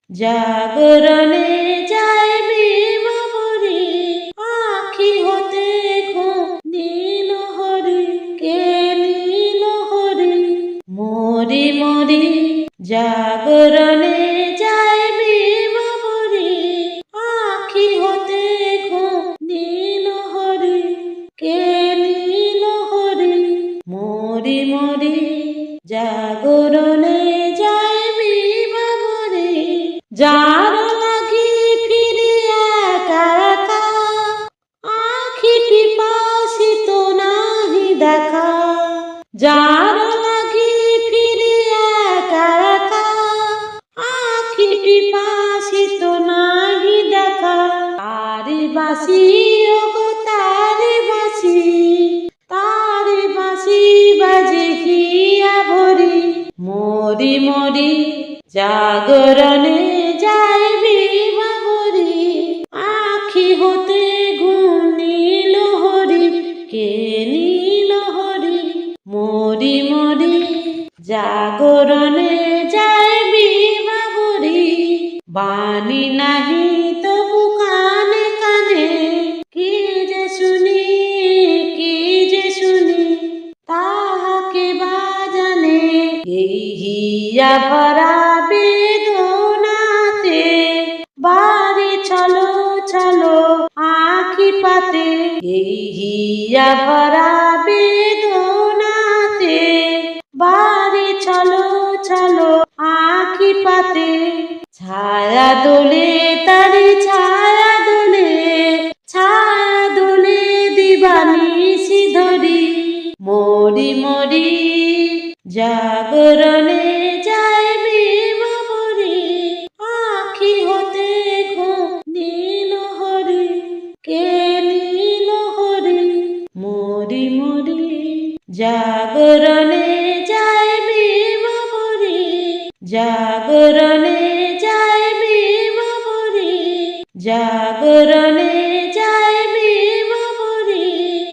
জাগরণে যায় বিভাবরী, আখি হতে ঘুম নীল হরি, কে নীল হরি মরি মরি। জাগরণে যায় বিভাবরী, আখি হতে ঘুম নীল হরি, কে নীল হরি মরি মরি। জাগরণে যায় বিভাবরী, যার লাগি ফিরি একা একা, আখি পিপাসিত নাহি দেখা। যার লাগি ফিরি একা একা, আখি পিপাসিত নাহি দেখা। তারি বাসি ওগো তারি বাসি, তারি বাসি বাজে হিয়া ভরি মরি মরি। জাগরণে যায় বিভাবরী, আখি হতে ঘুম নীল হরি, কে নীল হরি মরি মরি। জাগরণে যায় বিভাবরী, বাণী নাহি তবু কানে কানে, কি যে শুনি কি যে শুনি তাহাকে বা জানে। এই হিয়া ভরা বেদনাতে বাড়ি চলো চলো আখি পাতে। এই হিয়া ভরা বেদনাতে বাড়ি চলো চলো আখি পাতে। ছায়া দোলে তারি ছায়া দোলে, ছায়া দোলে দিবানিশি ধরি মরি মরি। জাগরণে যায় বিভাবরী, আখি হতে ঘুম নীল হরি, কে নীল হরি মরি মরি। জাগরণে যায় বিভাবরী, জাগরণে যায় বিভাবরী, জাগরণে